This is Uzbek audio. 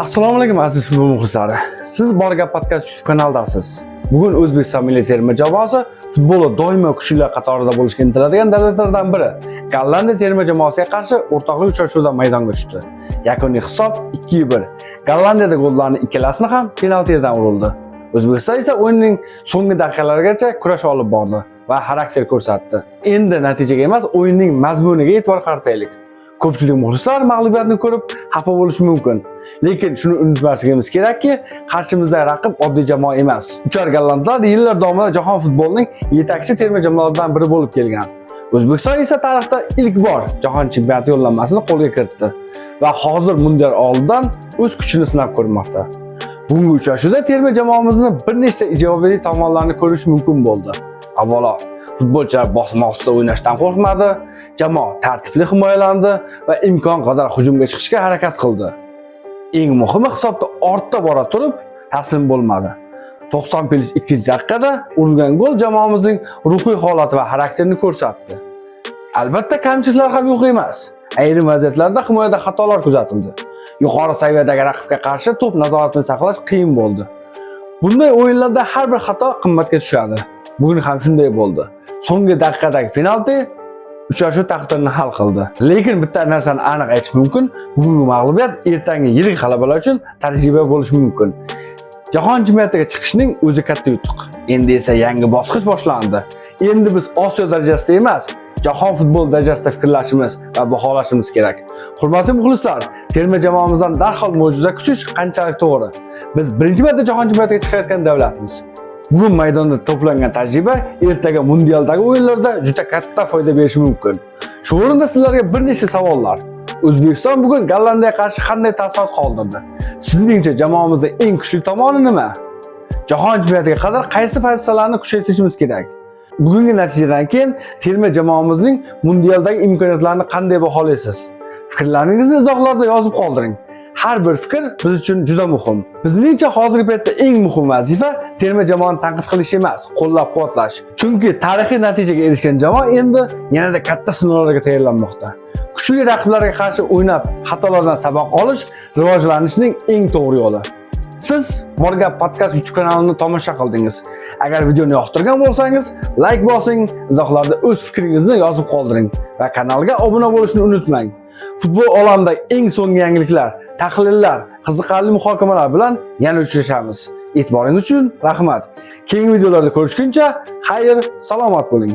Assalomu alaykum aziz futbol muxlislari. Siz Borgap podcast YouTube kanalidasiz. Bugun O'zbekiston milliy terma jamoasi futbolda doimo kuchlilar qatorida bo'lishga intiladigan davlatlardan biri. Gollandiya terma jamoasiga qarshi o'rtoqlik uchrashuvida maydonga tushdi. Yakuniy hisob 2-1. Gollandiyada gollarning ikkalasini ham penaltidan urildi. O'zbekiston esa o'yinning so'nggi daqiqalarigacha kurash olib bordi va xarakter ko'rsatdi. Endi natijaga emas, o'yinning mazmuniga e'tibor qarataylik. Ko'pchilik muxlislar mag'lubiyatni ko'rib xafa bo'lishi mumkin. Lekin shuni unutmasligimiz kerakki, qarshimizdagi raqib oddiy jamoa emas. Uchar gollandlar yillar davomida jahon futbolining yetakchi terma jamoalaridan biri bo'lib kelgan. O'zbekiston esa tarixda ilk bor jahon chempionati yo'llanmasini qo'lga kiritdi va hozir mundial oldidan o'z kuchini sinab ko'rmoqda. Bugungi uchrashuvda terma jamoamizni bir nechta ijobiy tomonlarni ko'rish mumkin bo'ldi. Avvalo, futbolchilar bosim ostida o'ynashdan qo'rqmadi, jamoa tartibli himoyalandi va imkon qadar hujumga chiqishga harakat qildi. Eng muhimi, hisobda ortda bora turib taslim bo'lmadi. 92-daqiqada urilgan gol jamoamizning ruhiy holati va xarakterini ko'rsatdi. Albatta, kamchiliklar ham yo'q emas. Ayrim vaziyatlarda himoyada xatolar kuzatildi. Yuqori saviyadagi raqibga qarshi to'p nazoratini saqlash qiyin bo'ldi. Bunday o'yinlarda har bir xato qimmatga tushadi. Bugun ham shunday bo'ldi. So'nggi daqiqadagi penalti uchrashuv taqdirini hal qildi. Lekin bitta narsani aniq aytish mumkin, bugungi mag'lubiyat ertangi yirik g'alabalar uchun tajriba bo'lishi mumkin. Jahon chempionatiga chiqishning o'zi katta yutuq. Endi esa yangi bosqich boshlandi. Endi biz Osiyo darajasida emas, jahon futbol darajasida fikrlashimiz va baholashimiz kerak. Hurmatli muxlislar, terma jamoamizdan darhol mo'jiza kutish qanchalik to'g'ri? Biz birinchi marta jahon chempionatiga chiqayotgan davlatmiz. Bugun maydonda to'plangan tajriba ertaga mundialdagi o'yinlarda juda katta foyda berishi mumkin. Shu o'rinda sizlarga bir nechta savollar. O'zbekiston bugun Gollandiyaga qarshi qanday taassurot qoldirdi? Sizningcha jamoamizning eng kuchli tomoni nima? Jahon chempionatiga qadar qaysi pozitsiyalarni kuchaytirishimiz kerak? Bugungi natijadan keyin terma jamoamizning mundialdagi imkoniyatlarini qanday baholaysiz? Fikrlaringizni izohlarda yozib qoldiring. Har bir fikr biz uchun juda muhim. Bizningcha hozirgi paytda eng muhim vazifa terma jamoani tanqid qilish emas, qo'llab-quvvatlash. Chunki tarixiy natijaga erishgan jamoa endi yanada katta sinovlarga tayyorlanmoqda. Kuchli raqiblarga qarshi o'ynab, xatolardan saboq olish rivojlanishning eng to'g'ri yo'li. Siz Borgap podcast YouTube kanalini tomosha qildingiz. Agar videoni yoqtirgan bo'lsangiz, like bosing, izohlarda o'z fikringizni yozib qoldiring va kanalga obuna bo'lishni unutmang. Futbol olamidagi eng so'nggi yangiliklar, tahlillar, qiziqarli muhokamalar bilan yana uchrashamiz. E'tiboringiz uchun rahmat. Keyingi videolarda ko'rishguncha, xayr, salomat bo'ling.